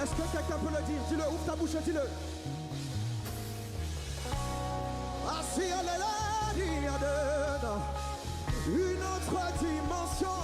Est-ce que quelqu'un peut le dire? Dis-le, ouvre ta bouche et dis-le. Une autre dimension.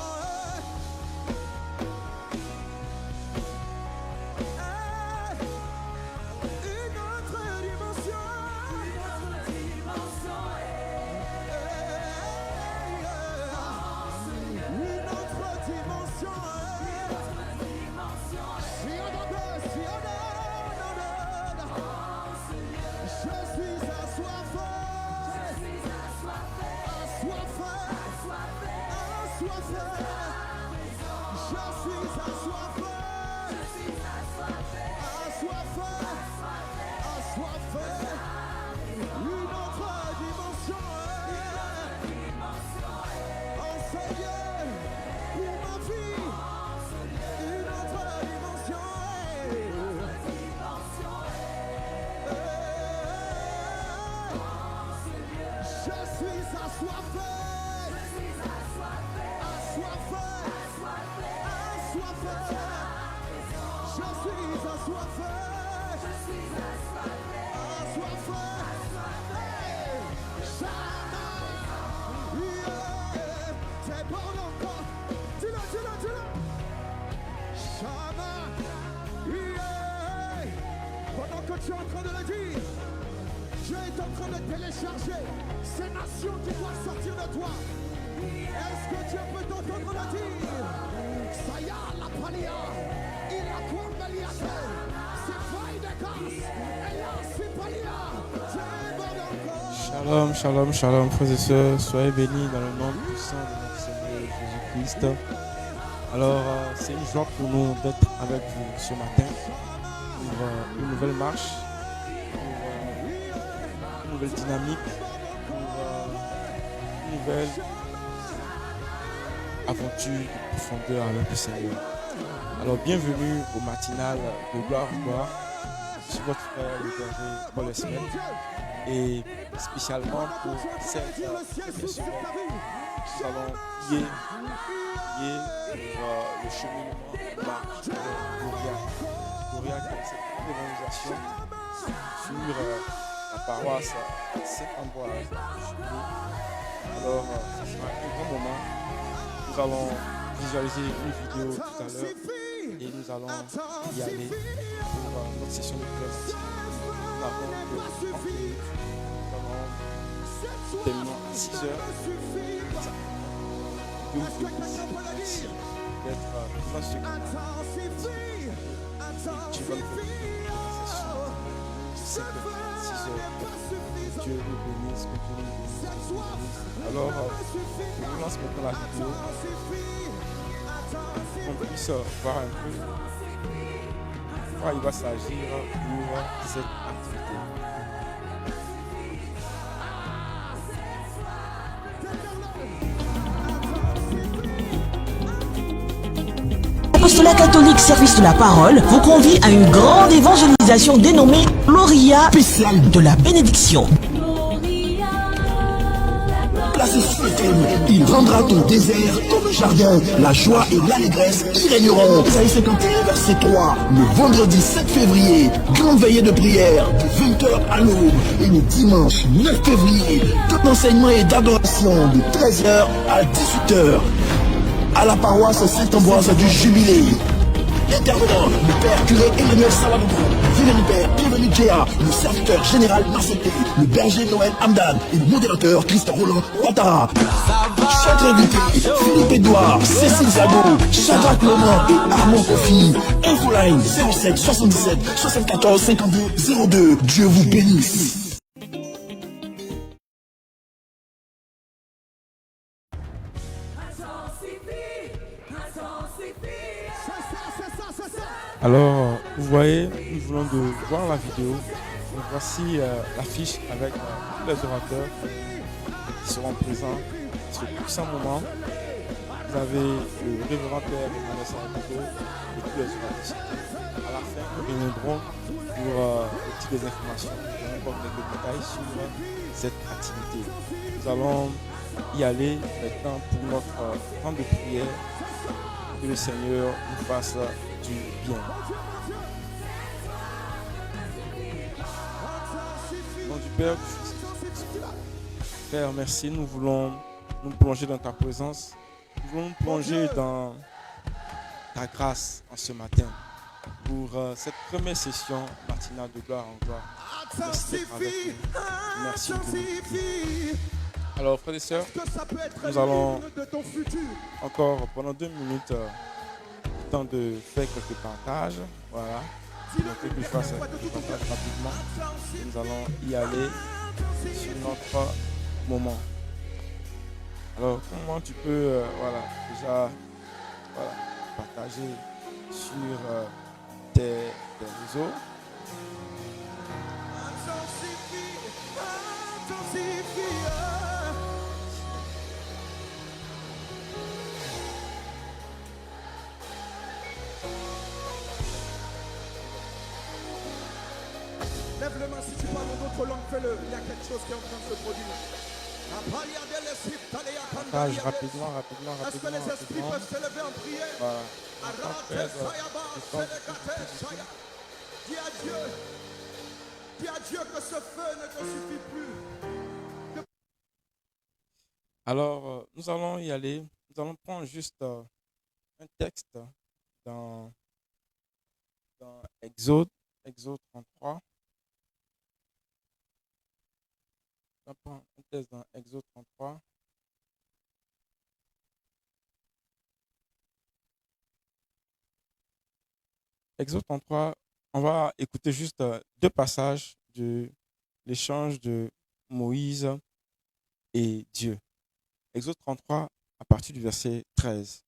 Tu es en train de le dire. Dieu est en train de télécharger ces nations qui doivent sortir de toi. Est-ce que Dieu peut t'entendre le dire? Saya la palia, il a combaliate, c'est faille de casse, et là c'est palia, Shalom, shalom, shalom, frères et sœurs, soyez bénis dans le nom puissant de notre Seigneur Jésus-Christ. Alors, c'est une joie pour nous d'être avec vous ce matin. Pour une nouvelle marche, pour une nouvelle dynamique, pour une nouvelle aventure de profondeur avec le Seigneur. Alors bienvenue au matinal de Gloire ou Gloire. Je suis votre frère le berger Paul Esmel et spécialement pour cette semaine, nous allons prier pour le cheminement de marche Gloria qui est cette évangelisation sur la paroisse Saint-Ambroise. Alors, ce sera un grand moment. Nous allons visualiser une vidéo tout à l'heure et nous allons y aller pour notre session de prière. Nous avons terminé à 6 heures. Donc, merci d'être présent sur ce canal. Tu vas le faire. Je sais que 6 heures, Dieu nous bénisse, que Dieu nous bénisse. Alors, je vous lance maintenant la vidéo. On puisse voir un peu comment il va s'agir pour cette activité. L'Apostolat catholique Service de la Parole vous convie à une grande évangélisation dénommée Gloria spéciale de la bénédiction. La société sème, il rendra ton désert comme un jardin. La joie et l'allégresse y régneront. Isaïe 51, verset 3. Le vendredi 7 février, grande veillée de prière de 20h à l'aube. Et le dimanche 9 février, temps d'enseignement et d'adoration de 13h à 18h. À la paroisse Saint-Ambroise du Jubilé. Intervenant, le père curé Emmanuel Saladou, Vénérie Père, bienvenue Djéa, le serviteur général Marseillais, le berger Noël Hamdan et le modérateur Christophe Roland Ouattara. Chaque invité, Philippe Edouard, Cécile Zago, Shadrach Laurent et Armand Kofi. Infoline 07 77 74 52 02. Dieu vous bénisse. Alors, vous voyez, nous venons de voir la vidéo. Donc, voici l'affiche avec tous les orateurs qui seront présents sur ce puissant moment. Vous avez le révérend Père Emmanuel Saladou et tous les orateurs. À la fin, nous reviendrons pour toutes les informations et encore quelques détails sur cette activité. Nous allons y aller maintenant pour notre temps de prière. Que le Seigneur nous fasse du bien. Au nom du Père, du Fils et du Saint-Esprit. Père, merci. Nous voulons nous plonger dans ta présence. Nous voulons nous plonger dans ta grâce en ce matin pour cette première session matinale de gloire en gloire. Merci d'être avec nous. Merci de nous. Alors, frères et sœurs, nous allons encore pendant 2 minutes le temps de faire quelques partages. Voilà. Donc, que je fasse quelques partages rapidement. Et nous allons y aller sur notre moment. Alors, comment tu peux déjà partager sur tes réseaux. Lève les mains si tu parles en d'autres langues, fais-le. Il y a quelque chose qui est en train de se produire. Partage rapidement. Est-ce que les esprits peuvent se lever en prière? Voilà. Dis à Dieu. Dis à Dieu que ce feu ne te suffit plus. Alors, nous allons y aller. Nous allons prendre juste un texte dans Exode 33. On va prendre un texte dans Exode 33. Exode 33, on va écouter juste 2 passages de l'échange de Moïse et Dieu. Exode 33, à partir du verset 13.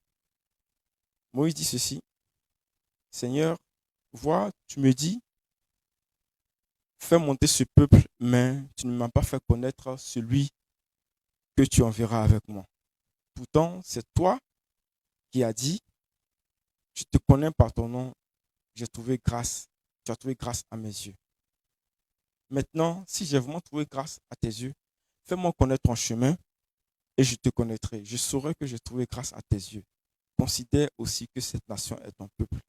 Moïse dit ceci: Seigneur, vois, tu me dis, fais monter ce peuple, mais tu ne m'as pas fait connaître celui que tu enverras avec moi. Pourtant, c'est toi qui as dit, je te connais par ton nom, j'ai trouvé grâce, tu as trouvé grâce à mes yeux. Maintenant, si j'ai vraiment trouvé grâce à tes yeux, fais-moi connaître ton chemin et je te connaîtrai. Je saurai que j'ai trouvé grâce à tes yeux. Considère aussi que cette nation est ton peuple.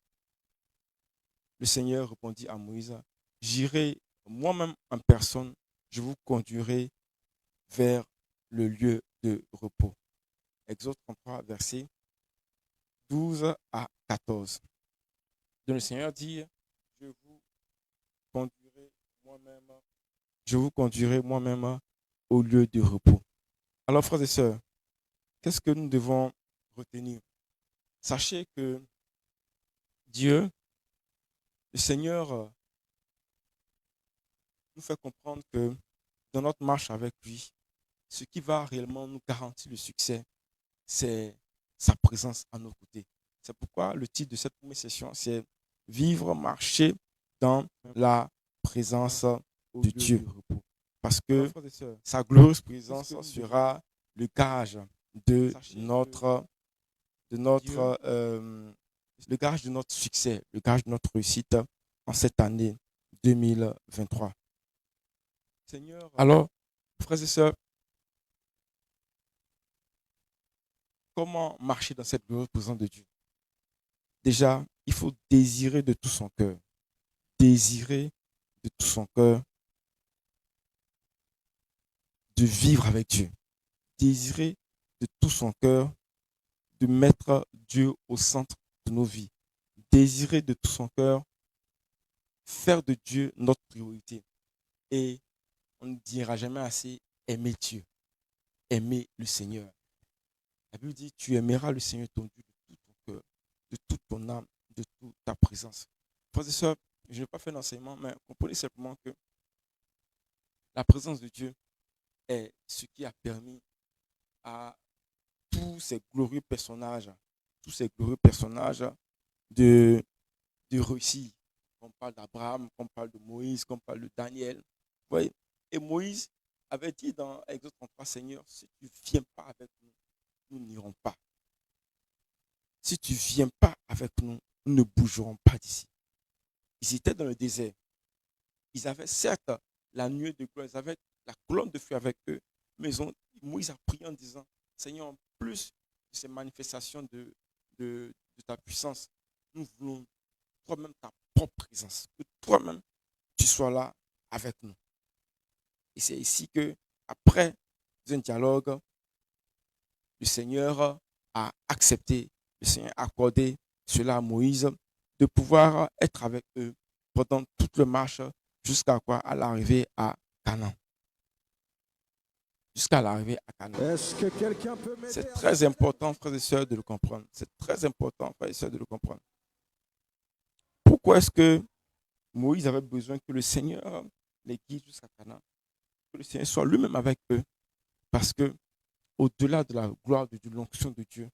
Le Seigneur répondit à Moïse: j'irai moi-même en personne, je vous conduirai vers le lieu de repos. Exode 33, versets 12 à 14. Donc le Seigneur dit: je vous conduirai moi-même au lieu de repos. Alors, frères et sœurs, qu'est-ce que nous devons retenir? Sachez que Dieu, le Seigneur, nous fait comprendre que dans notre marche avec lui, ce qui va réellement nous garantir le succès, c'est sa présence à nos côtés. C'est pourquoi le titre de cette première session, c'est Vivre, marcher dans la présence de Dieu. Parce que sa glorieuse présence sera le gage de notre succès, le gage de notre réussite en cette année 2023. Alors, frères et sœurs, comment marcher dans cette glorieuse présence de Dieu? Déjà, il faut désirer de tout son cœur. Désirer de tout son cœur de vivre avec Dieu. Désirer de tout son cœur de mettre Dieu au centre de nos vies. Désirer de tout son cœur faire de Dieu notre priorité. Et on ne dira jamais assez aimer Dieu, aimer le Seigneur. La Bible dit, tu aimeras le Seigneur ton Dieu de tout ton cœur, de toute ton âme, de toute ta présence. Frères et sœurs, je n'ai pas fait d'enseignement, mais comprenez simplement que la présence de Dieu est ce qui a permis à tous ces glorieux personnages de, de réussir. On parle d'Abraham, on parle de Moïse, on parle de Daniel. Vous voyez? Et Moïse avait dit dans Exode 33, Seigneur, si tu ne viens pas avec nous, nous n'irons pas. Si tu ne viens pas avec nous, nous ne bougerons pas d'ici. Ils étaient dans le désert. Ils avaient certes la nuée de gloire, ils avaient la colonne de feu avec eux, mais Moïse a prié en disant, Seigneur, en plus de ces manifestations de ta puissance, nous voulons toi-même ta propre présence, que toi-même tu sois là avec nous. Et c'est ici que, après un dialogue, le Seigneur a accepté, le Seigneur a accordé cela à Moïse, de pouvoir être avec eux pendant toute la marche jusqu'à quoi? À l'arrivée à Canaan. Jusqu'à l'arrivée à Canaan. Est-ce que quelqu'un peut m'aider? C'est très important, frères et sœurs, de le comprendre. C'est très important, frères et sœurs, de le comprendre. Pourquoi est-ce que Moïse avait besoin que le Seigneur les guide jusqu'à Canaan? Que le Seigneur soit lui-même avec eux. Parce que, au-delà de la gloire de Dieu, l'onction de Dieu,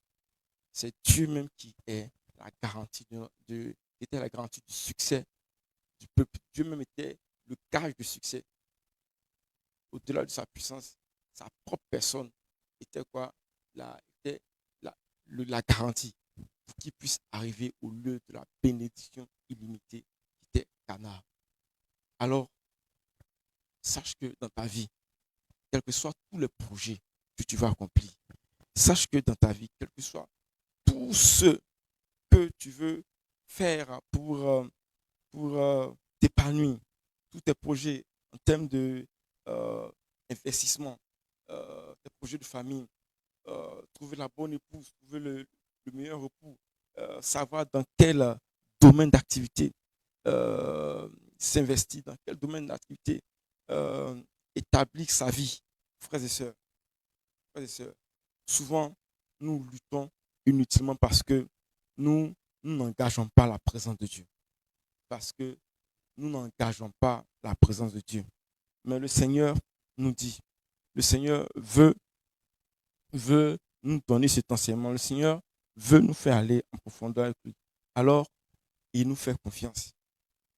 c'est Dieu même qui est la garantie était la garantie du succès du peuple. Dieu même était le gage de succès. Au-delà de sa puissance, sa propre personne était quoi? Était la garantie pour qu'il puisse arriver au lieu de la bénédiction illimitée qui était Canaan. Alors, sache que dans ta vie, quels que soient tous les projets que tu vas accomplir, sache que dans ta vie, quel que soit tout ce que tu veux faire pour t'épanouir, tous tes projets en termes de investissement, tes projets de famille, trouver la bonne épouse, trouver le meilleur époux, savoir dans quel domaine d'activité s'investir, dans quel domaine d'activité établir sa vie. Frères et sœurs, frères et sœurs, souvent nous luttons inutilement parce que nous n'engageons pas la présence de Dieu. Parce que nous n'engageons pas la présence de Dieu. Mais le Seigneur nous dit, le Seigneur veut nous donner cet enseignement. Le Seigneur veut nous faire aller en profondeur avec lui. Alors, il nous fait confiance.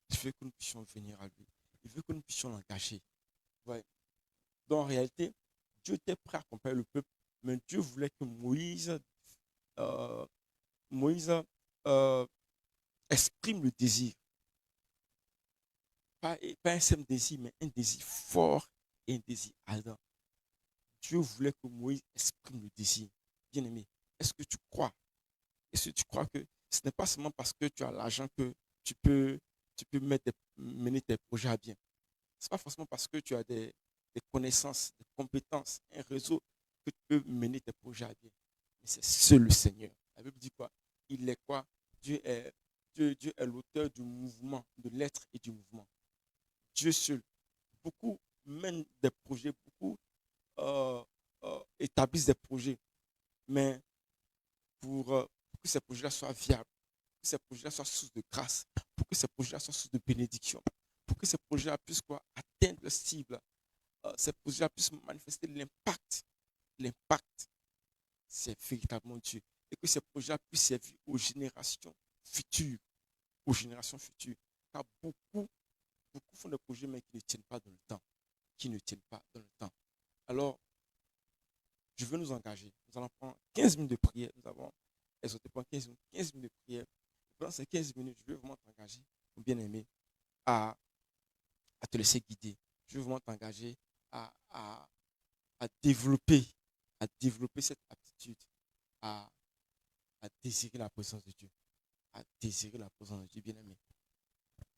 Il veut que nous puissions venir à lui. Il veut que nous puissions l'engager. Ouais. Donc, en réalité, Dieu était prêt à accompagner le peuple, mais Dieu voulait que Moïse exprime le désir. Pas un simple désir, mais un désir fort et un désir ardent. Dieu voulait que Moïse exprime le désir. Bien-aimé, est-ce que tu crois? Est-ce que tu crois que ce n'est pas seulement parce que tu as l'argent que tu peux mener tes projets à bien? Ce n'est pas forcément parce que tu as des connaissances, des compétences, un réseau que tu peux mener tes projets à bien. Mais c'est seul le Seigneur. La Bible dit quoi? Il est quoi? Dieu est l'auteur du mouvement, de l'être et du mouvement. Dieu seul. Beaucoup mènent des projets, beaucoup établissent des projets, mais pour que ces projets-là soient viables, pour que ces projets-là soient source de grâce, pour que ces projets-là soient source de bénédiction, pour que ces projets-là puissent atteindre leur cible, ces projets-là puissent manifester l'impact. L'impact, c'est véritablement Dieu. Et que ces projets-là puissent servir aux générations futures. Aux générations futures. Car beaucoup font des projets, mais qui ne tiennent pas dans le temps. Qui ne tiennent pas dans le temps. Alors, je veux nous engager. Nous allons prendre 15 minutes de prière. Nous avons exhorté pendant 15 minutes de prière. Pendant ces 15 minutes, je veux vraiment t'engager, mon bien-aimé, à te laisser guider. Je veux vraiment t'engager à développer cette aptitude, à, à désirer la présence de Dieu. À désirer la présence de Dieu, bien-aimé.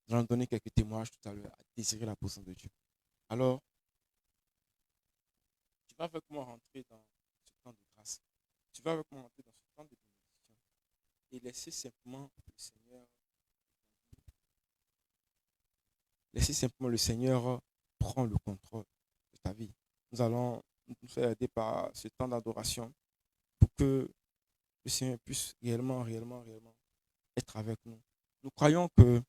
Nous allons donner quelques témoignages tout à l'heure, à désirer la présence de Dieu. Alors, tu vas avec moi rentrer dans ce temps de grâce. Tu vas avec moi rentrer dans ce temps de bénédiction. Et laisser simplement le Seigneur prendre le contrôle de ta vie. Nous allons nous faire aider par ce temps d'adoration pour que le Seigneur puisse réellement être avec nous. Nous croyons que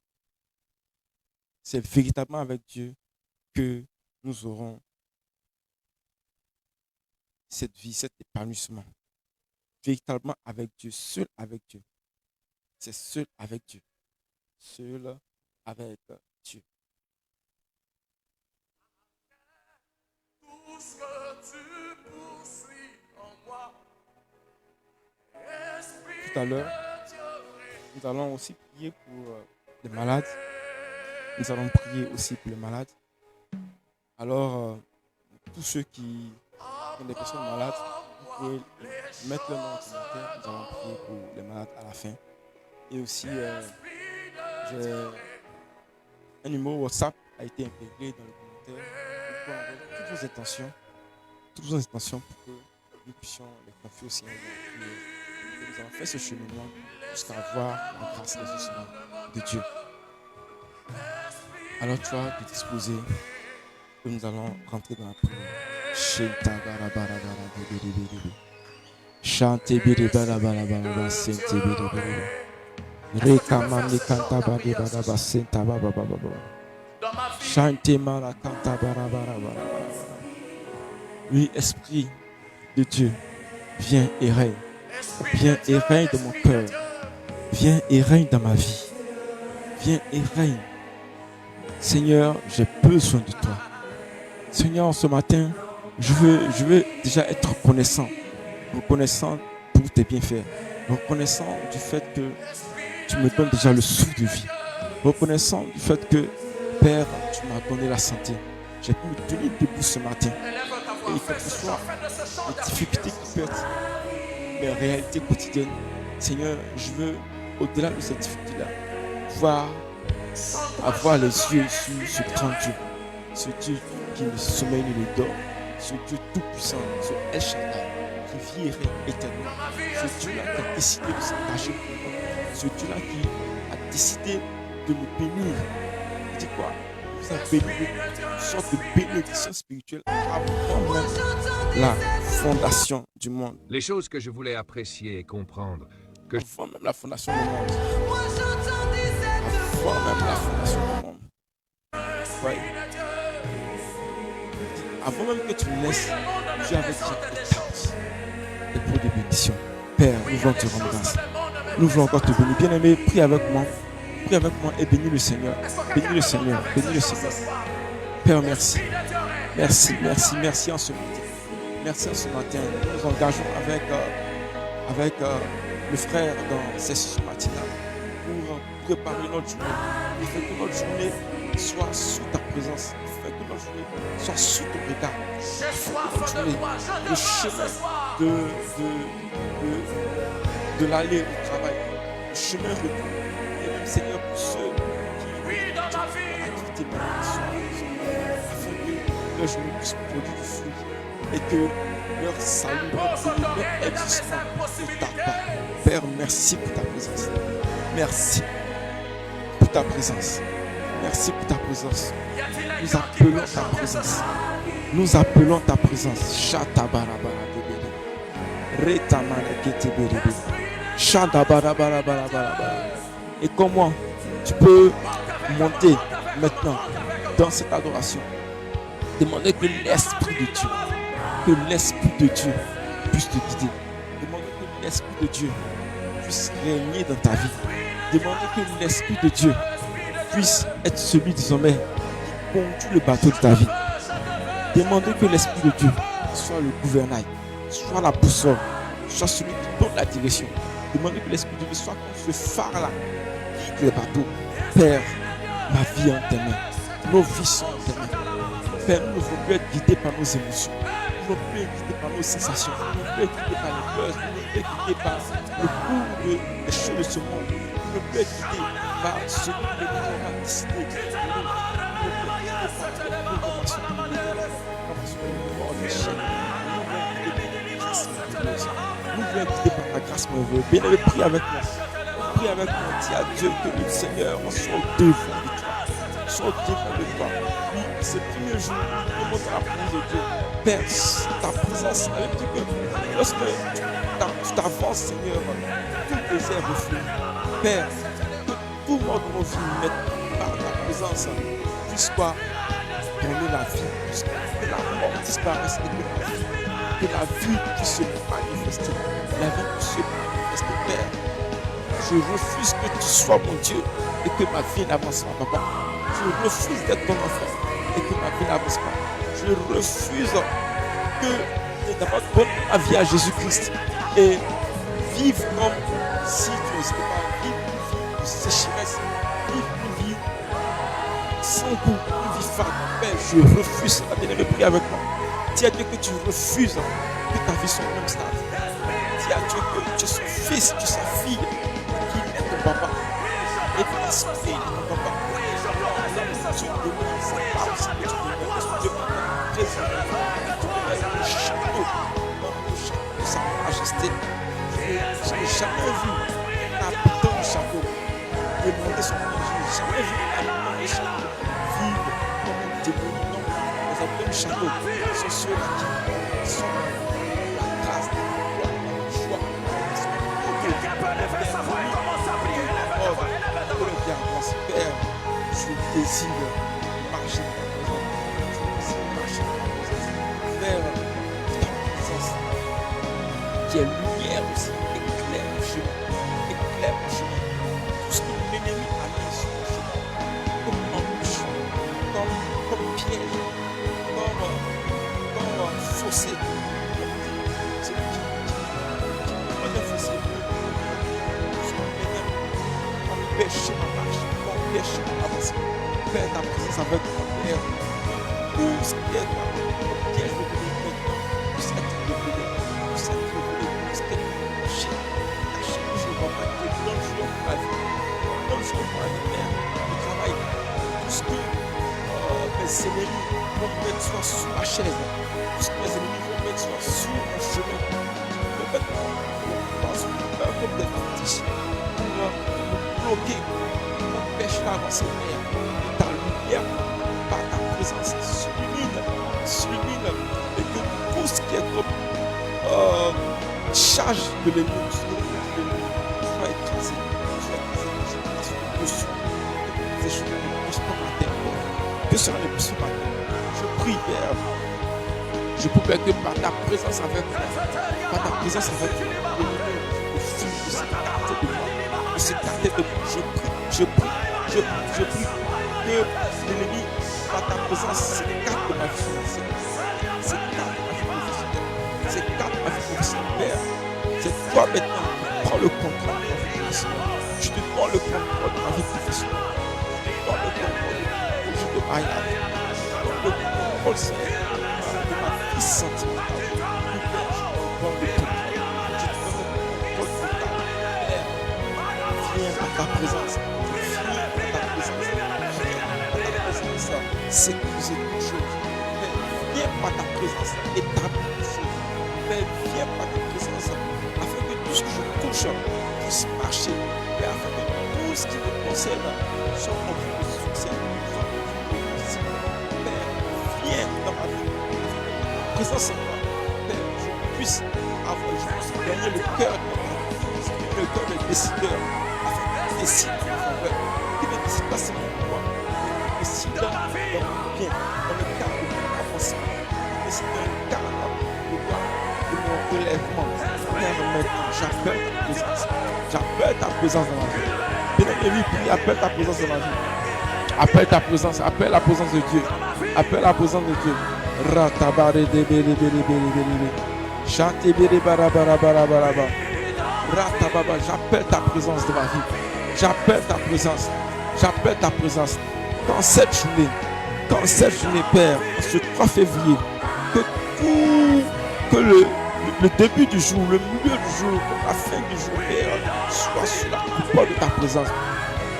c'est véritablement avec Dieu que nous aurons cette vie, cet épanouissement. Véritablement avec Dieu, seul avec Dieu. C'est seul avec Dieu. Seul avec Dieu. Tout ce que tu poursuis en moi. Tout à l'heure, nous allons aussi prier pour les malades. Nous allons prier aussi pour les malades. Alors, tous ceux qui sont des personnes malades, vous pouvez mettre leur nom en commentaire. Nous allons prier pour les malades à la fin. Et aussi, j'ai un numéro WhatsApp a été intégré dans le commentaire. Vous pouvez envoyer toutes vos intentions pour que nous puissions les confier au Seigneur. Et nous allons faire ce cheminement jusqu'à voir la grâce et l'exaucement de Dieu. Alors tu vas te disposer et nous allons rentrer dans la prière. Chante biri bara bara bara bara sente biri biri. Rekamani kanta bari bara bara senta baba baba baba. Chante mara kanta bara bara bara. Oui, Esprit de Dieu, viens et règne. Viens et règne dans mon cœur. Viens et règne dans ma vie. Viens et règne. Seigneur, j'ai besoin de toi. Seigneur, ce matin, je veux déjà être reconnaissant pour tes bienfaits. Reconnaissant du fait que tu me donnes déjà le souffle de vie. Reconnaissant du fait que, Père, tu m'as donné la santé. J'ai pu me tenir debout ce matin. Et quelles que soient les difficultés qui peuvent être mes réalités quotidiennes, Seigneur, je veux, au-delà de cette difficulté-là, pouvoir avoir les yeux sur ce grand Dieu, ce Dieu qui ne sommeille ni ne dort, ce Dieu tout-puissant, ce El Shaddai, qui vit et règne éternellement, ce Dieu-là qui a décidé de s'engager pour moi, ce Dieu-là qui a décidé de me bénir. Il dit quoi? Il vous a béni une sorte de bénédiction spirituelle avant même la fondation du monde. Les choses que je voulais apprécier et comprendre, que Avant même la fondation du monde. Avant même la fondation du monde. Ouais. Avant même que tu me laisses, Dieu avait déjà établi des pots de bénédiction. Père, nous voulons te rendre grâce. Nous voulons encore te bénir. Bien-aimé, prie avec moi. Prie avec moi et bénis le Seigneur. Bénis le Seigneur. Bénis le Seigneur. Père, merci. Merci, merci, merci en ce matin. Merci en ce matin. Nous nous engageons avec le frère dans ces sessions matinales pour préparer notre journée. Afin que notre journée soit sous ta présence. Afin que notre journée soit sous ton regard. Afin que notre journée, le chemin de l'aller au travail, le chemin retour. Et même Seigneur, pour ceux qui ont activité afin que leur journée puisse produire du fruit et que leur salut, leur existence ne tarde pas. Père, merci pour ta présence. Merci pour ta présence. Merci pour ta présence. Nous appelons ta présence. Nous appelons ta présence. Shatabarabara debere. Retamana ketebere. Shatabarabara. Et comment tu peux monter maintenant dans cette adoration? Demandez que l'Esprit de Dieu, puisse te guider. Demandez que l'Esprit de Dieu puisse régner dans ta vie. Demandez que l'Esprit de Dieu puisse être celui désormais qui conduit le bateau de ta vie. Demandez que l'Esprit de Dieu soit le gouvernail, soit la boussole, soit celui qui donne la direction. Demandez que l'Esprit de Dieu soit comme ce phare-là qui guide les bateaux. Père, ma vie est en tes mains. Nos vies sont en tes mains. Père, nous ne voulons plus être guidés par nos émotions. Nous ne voulons plus être guidés par nos nos sensations. Ne peut être guidé par les buzz. Ne peut être guidé par le cours des choses de ce monde. Ne peut être guidé par ce que le monde va décider. Ne peut être guidé par la programmation de l'échec. Nous voulons être guidés par la grâce, mon Dieu. Bien-aimé, prie avec moi. Prie avec moi. Dis à Dieu que le Seigneur, on soit devant de toi. Soit devant de toi. Oui, ces premiers jours, nous demandons la présence de Dieu. Père, ta présence, avec Dieu, que lorsque tu t'avances, Seigneur, tout le désert reflue. Père, que tout notre vie, maintenant, par ta présence, puisse pas donner la vie, que la mort disparaisse et que la vie puisse se manifester. La vie puisse se manifester, Père. Je refuse que tu sois mon Dieu et que ma vie n'avance pas, papa. Je refuse d'être ton enfant et que ma vie n'avance pas. Je refuse d'avoir donné ma vie à Jésus-Christ et vivre comme si tu n'osais pas vivre une vie de sécheresse, vivre une vie sans goût, une vie fade. Mais je refuse cela. Bien-aimé, prie avec moi. Dis à Dieu que tu refuses que ta vie soit au même stade. Dis à Dieu que tu es son fils, tu es sa fille, qu'il est ton papa. Et que ta soeur est ton papa. Tu demandes sa parole, tu demandes ta présence, tu demandes le chapeau, de sa majesté. Je n'ai jamais vu un habitant de chapeau demander son nom. Je n'ai jamais vu un habitant de chapeau vivre comme un démon. Non, les habitants de chapeau sont ceux-là qui sont la grâce de Dieu, la joie, Père, je désire marcher dans ta présence. Je désire marcher dans ta présence. Faire ta présence qui est lumière aussi, éclaire mon chemin. Éclaire mon chemin. Tout ce que l'ennemi a mis sur mon chemin, comme embûche, comme piège, comme fossé. C'est lui qui me fossé. Empêcher ma marche, empêcher mon avancement. Père, ta présence avec moi, Père. Tout ce qui est là, le piège de l'ennemi maintenant, puisse être révélé, puisse être révélé, puisse être caché. Caché, je ne vois pas que dans le jour de ma vie, dans le jour de ma vie, Père, je travaille. Tout ce que mes ennemis vont mettre soit sous ma chaise, tout ce que mes ennemis vont mettre soit sur mon chemin, me mettre dans une peur comme des fétiches, pour bloquer, m'empêche d'avancer, Père. Ta lumière, par ta présence, s'illumine, et que tout ce qui est comme charge de l'ennemi, soit écrasé, dessus. Ces choses ne poussent pas ma terre, Père. Que cela ne pousse pas ma terre. Je prie, Père. Je prie, Père, que par ta présence avec moi, par ta présence avec moi, le fil de s'écarter de moi, de s'écarter de moi. Je prie que l'ennemi, par ta présence, s'écarte de ma vie financière, s'écarte de ma vie professionnelle, s'écarte de ma vie professionnelle. Père, c'est toi maintenant qui prends le contrôle de ma vie professionnelle. Je te prends le contrôle de ma vie professionnelle. Je te prends le contrôle de ma mariage. Je te prends le contrôle, Seigneur, de ma vie sentimentale. Je te prends le contrôle. Je te prends le contrôle total. Père, viens par ta présence. Sécuriser toutes choses. Mais viens par ta présence établir toutes choses. Mais viens par ta présence afin que tout ce que je touche puisse marcher. Mais afin que tout ce qui me concerne soit en vue de succès. Père, viens dans ma vie. Ta présence en moi. Père, je puisse gagner le cœur de le cœur des décideurs. Afin qu'ils décident en faveur. Qu'ils ne décident pas seulement pour moi. Décide dans mon bien, dans le cadre de mon avancement, décide dans le cadre de mon relèvement. Père, maintenant, j'appelle ta présence. J'appelle ta présence dans ma vie. Bien-aimé, prie, appelle ta présence dans ma vie. Appelle ta présence, appelle la présence de Dieu. Appelle la présence de Dieu. Ratabare de bere bere bere bere. Chante bere bara bara bara bara bara. Ratababa, j'appelle ta présence dans ma vie. J'appelle ta présence. J'appelle ta présence. Dans cette journée, Père, ce 3 février, que tout Que le début du jour, le milieu du jour, la fin du jour, Père, soit sur la coupole de ta présence.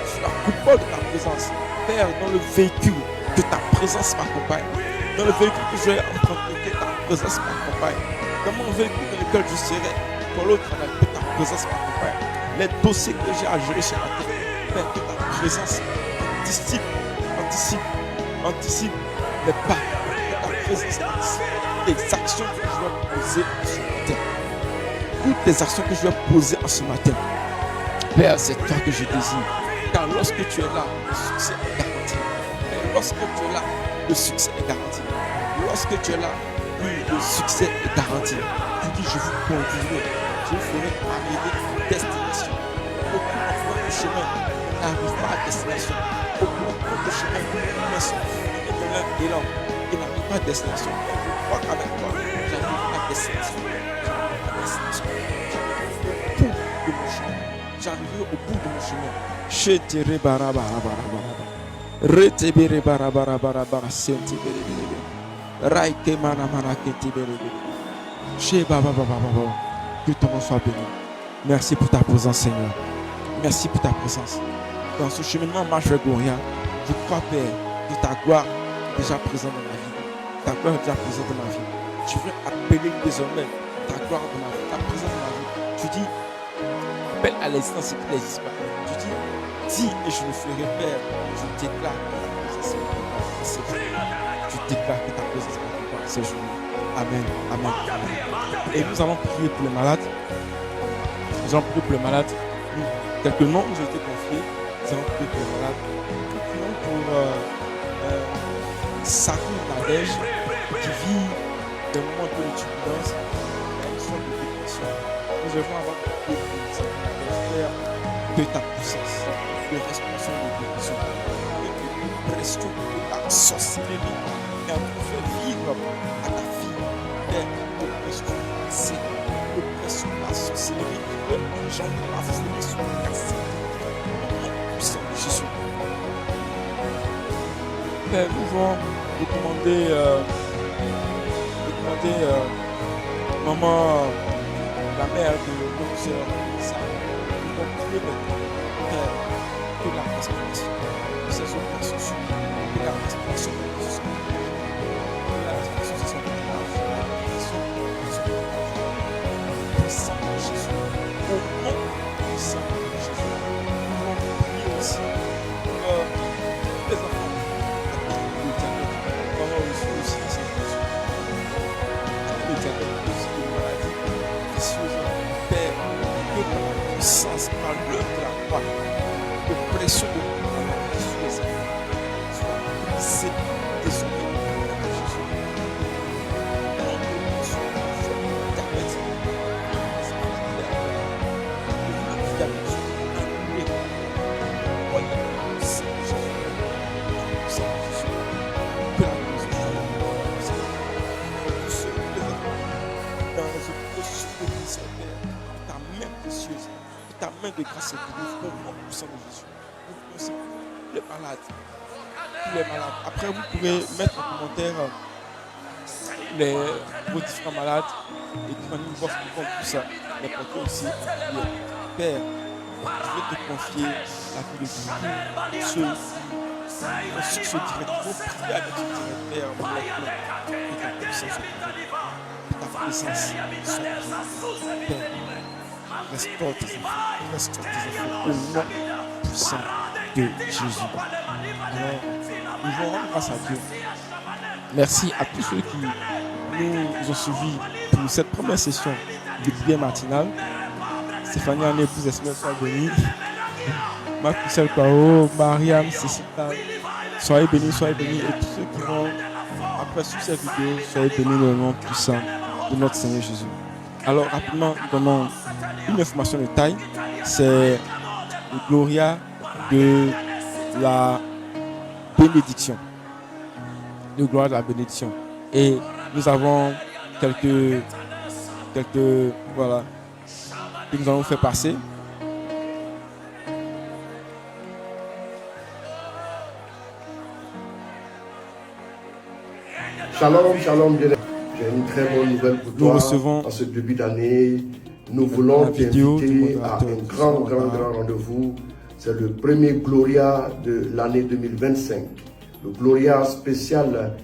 Sur la coupole de ta présence. Père, dans le véhicule, que ta présence m'accompagne. Dans le véhicule que je vais emprunter, que ta présence m'accompagne. Dans mon véhicule dans lequel je serai, pour l'autre travail, que ta présence m'accompagne. Les dossiers que j'ai à gérer sur la terre, Père, que ta présence anticipe les pas. Que ta présence anticipe les actions que je dois poser ce matin. Toutes les actions que je dois poser en ce matin. Père, c'est toi que je désire. Car lorsque tu es là, le succès est garanti. Père, lorsque tu es là, le succès est garanti. Lorsque tu es là, oui, le succès est garanti. Tu dis, je vous conduirai. Je vous ferai arriver à destination. Beaucoup d'enfants de chemin n'arrivent pas à destination. Beaucoup d'enfants de chemin mais sont frustrés de leur élan. Ils n'arrivent pas à destination. Je crois qu'avec toi, j'arrive à destination. J'arrive au bout de mon chemin. Je dirai barabara. Retebere barabara sentibere. Raike mana ketibere. Chez baba. Que ton nom soit béni. Merci pour ta présence, Seigneur. Merci pour ta présence. Dans ce cheminement, marche avec Gloria. Je crois, Père, que ta gloire est déjà présente dans ma vie. Ta gloire est déjà présente dans ma vie. Je veux appeler désormais ta gloire dans ma vie, ta présence dans ma vie. Tu dis, appelle à l'existence ce qui n'existe pas. Tu dis et je le ferai, Père. Je déclare que ta présence est dans ces jours. Je déclare que ta présence est dans ces jours. Amen. Et nous allons prier pour les malades. Nous allons prier pour les malades. Quelques noms nous ont été confiés. Nous allons prier pour les malades. Nous prions pour Sakou Nadège qui vit des moments de turbulence, une sorte de dépression. Nous devons avoir de prier pour Sakou Nadège de ta puissance, de respiration de dépression, de pression de ta sorcellerie, et en train de vivre à ta fille. L'oppression, c'est l'oppression de la sorcellerie qui veut engendrer la folie sur le cassé. Au nom puissant de Jésus. Père, nous voulons recommander maman, la mère de notre sœur, nous voulons prier maintenant, Père, que la respiration de ces opérations, que la respiration de ces opérations, que la respiration de ces opérations, puissant de Jésus, au nom puissant de Jésus. Nous voulons prier aussi pour les enfants à qui le diabète, vraiment aussi cette situation. Le diabète aussi une maladie vicieuse. Père, que par la puissance, par l'œuvre de la croix, de pression de la maladie sur les enfants soit brisée désormais au nom de Jésus. Ta main de grâce est au nom puissant de Jésus. Nous aussi les malades. Tous les malades. Après, vous pourrez mettre en commentaire vos différents malades et puis on voit tout ça. Mais pour aussi, Père, je vais te confier la vie de Dieu. Sur ce direct, il faut prier avec ce direct, Père, pour que ta puissance ta présence soit Père. Restaure tes enfants au nom puissant de Jésus. Alors, nous voulons rendre grâce à Dieu. Merci à tous ceux qui nous ont suivis pour cette première session de prière matinale. Stéphanie, en épouse, Esmel, sois bénie. Marc-Michel Pao, Mariam, Cécile, soyez bénis. Et tous ceux qui vont après sur cette vidéo, soyez bénis dans le nom puissant de notre Seigneur Jésus. Alors, rapidement, nous donnons une information de taille. C'est le Gloria de la bénédiction. Le Gloria de la bénédiction. Et nous avons quelques voilà, que nous allons faire passer. Shalom, bien. J'ai J'ai une très bonne nouvelle pour Nous toi. recevons En ce début d'année, nous voulons la vidéo du t'inviter à modérateur un du grand soir. rendez-vous. C'est le premier Gloria de l'année 2025. Le Gloria spécial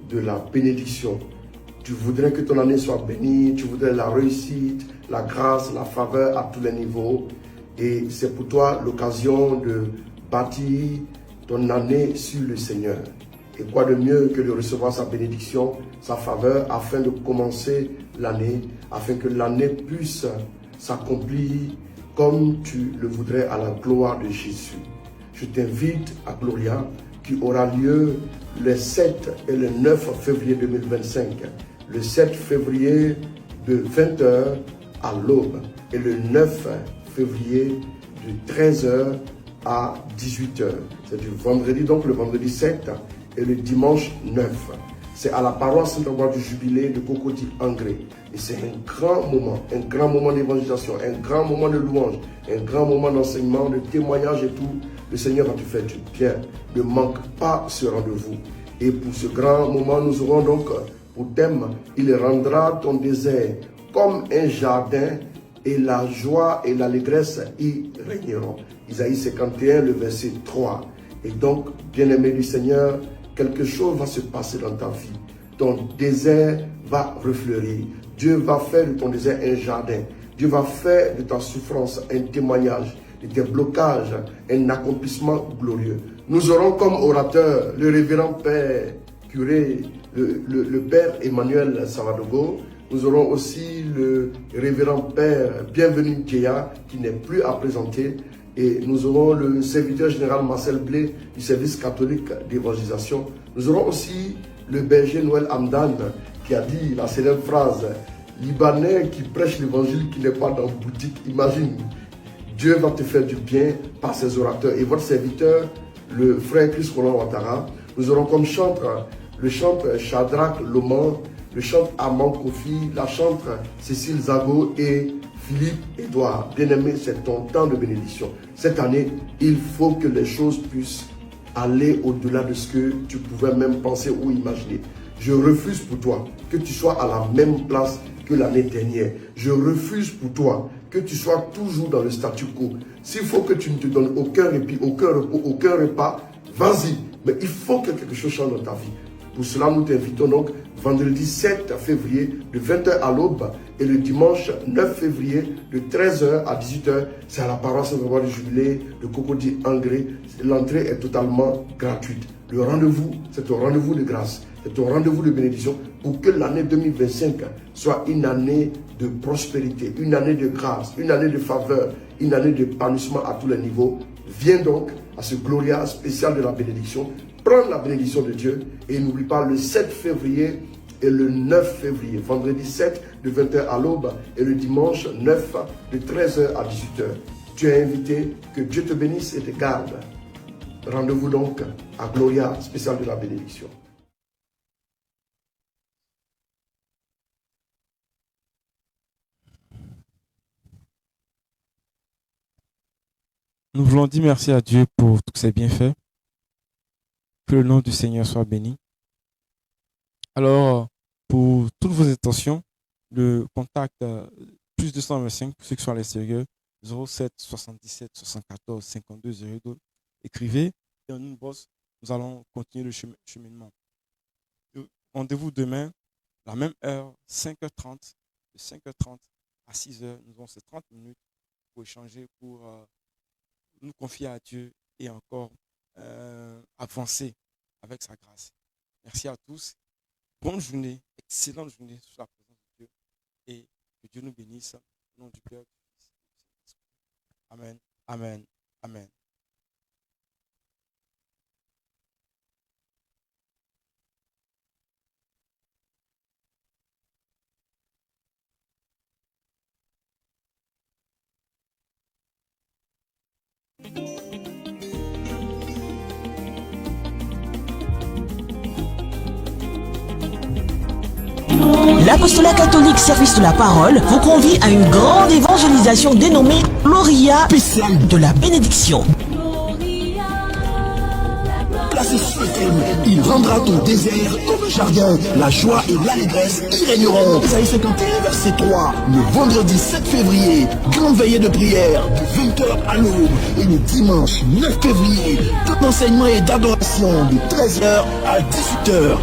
de la bénédiction. Tu voudrais que ton année soit bénie, tu voudrais la réussite, la grâce, la faveur à tous les niveaux. Et c'est pour toi l'occasion de bâtir ton année sur le Seigneur. Et quoi de mieux que de recevoir sa bénédiction, sa faveur, afin de commencer l'année, afin que l'année puisse s'accomplir comme tu le voudrais à la gloire de Jésus. Je t'invite à Gloria qui aura lieu le 7 et le 9 février 2025. Le 7 février de 20h à l'aube et le 9 février de 13h à 18h. C'est du vendredi, donc le vendredi 7 et le dimanche 9. C'est à la paroisse Saint-Ambroise du Jubilé de Cocody-Angré. Et c'est un grand moment d'évangélisation, un grand moment de louange, un grand moment d'enseignement, de témoignage et tout. Le Seigneur va te faire du bien. Ne manque pas ce rendez-vous. Et pour ce grand moment, nous aurons donc pour thème, il rendra ton désert comme un jardin et la joie et l'allégresse y régneront. Isaïe 51, le verset 3. Et donc, bien-aimé du Seigneur, quelque chose va se passer dans ta vie. Ton désert va refleurir. Dieu va faire de ton désert un jardin. Dieu va faire de ta souffrance un témoignage, de tes blocages un accomplissement glorieux. Nous aurons comme orateur le révérend Père curé, le Père Emmanuel Savadogo. Nous aurons aussi le révérend Père Bienvenu Théa qui n'est plus à présenter. Et nous aurons le serviteur général Marcel Blé du service catholique d'évangélisation. Nous aurons aussi le berger Noël Hamdan qui a dit la célèbre phrase « Libanais qui prêche l'évangile qui n'est pas dans la boutique ». Imagine, Dieu va te faire du bien par ses orateurs. Et votre serviteur, le frère Chris Roland Ouattara, nous aurons comme chantre le chantre Shadrach Loman, le chantre Armand Kofi, la chantre Cécile Zago et Philippe Edouard. Bien-aimé, c'est ton temps de bénédiction. Cette année, il faut que les choses puissent aller au-delà de ce que tu pouvais même penser ou imaginer. Je refuse pour toi que tu sois à la même place que l'année dernière. Je refuse pour toi que tu sois toujours dans le statu quo. S'il faut que tu ne te donnes aucun répit, aucun repos, aucun repas, vas-y. Mais il faut que quelque chose change dans ta vie. Pour cela, nous t'invitons donc vendredi 7 février de 20h à l'aube et le dimanche 9 février de 13h à 18h. C'est à la paroisse Saint-Ambroise du Jubilé de Cocody-Angré. L'entrée est totalement gratuite. Le rendez-vous, c'est un rendez-vous de grâce. C'est un rendez-vous de bénédiction pour que l'année 2025 soit une année de prospérité, une année de grâce, une année de faveur, une année d'épanouissement à tous les niveaux. Viens donc à ce Gloria spécial de la bénédiction. Prends la bénédiction de Dieu et n'oublie pas le 7 février et le 9 février. Vendredi 7 de 20h à l'aube et le dimanche 9 de 13h à 18h. Tu es invité, que Dieu te bénisse et te garde. Rendez-vous donc à Gloria spécial de la bénédiction. Nous voulons dire merci à Dieu pour tous ses bienfaits. Que le nom du Seigneur soit béni. Alors, pour toutes vos intentions, le contact plus 225 pour ceux qui sont à l'extérieur, 07 77 74 52 02. Écrivez et en une bosse, nous allons continuer le cheminement. Rendez-vous demain, la même heure, 5h30, de 5h30 à 6h. Nous avons ces 30 minutes pour échanger, pour nous confier à Dieu et encore avancer avec sa grâce. Merci à tous. Bonne journée, excellente journée sous la présence de Dieu et que Dieu nous bénisse au nom du Père, du Fils et du Saint-Esprit. Amen, amen, amen. L'Apostolat catholique Service de la Parole vous convie à une grande évangélisation dénommée Gloria spéciale de la bénédiction. La placé sous le thème. Il rendra ton désert comme un jardin. La joie et l'allégresse y régneront. Isaïe 51, verset 3. Le vendredi 7 février, grande veillée de prière de 20h à l'aube. Et le dimanche 9 février, tout enseignement et d'adoration de 13h à 18h.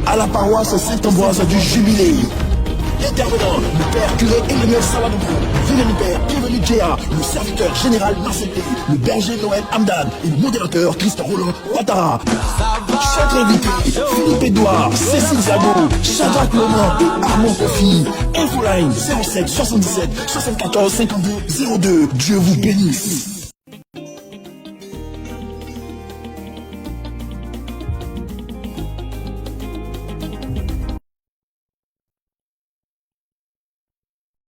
À la paroisse Saint-Ambroise du Jubilé. Intervenant, le père curé Emmanuel Saladoubou, vénérie père bienvenue Djéa, le serviteur général Marseillais, le berger Noël Hamdan et le modérateur Christophe Roland Ouattara. Chaque invité, Philippe Edouard, Cécile Zago, Shadrach Laurent et Armand Kofi. Infoline 07 77 74 52 02. Dieu vous bénisse.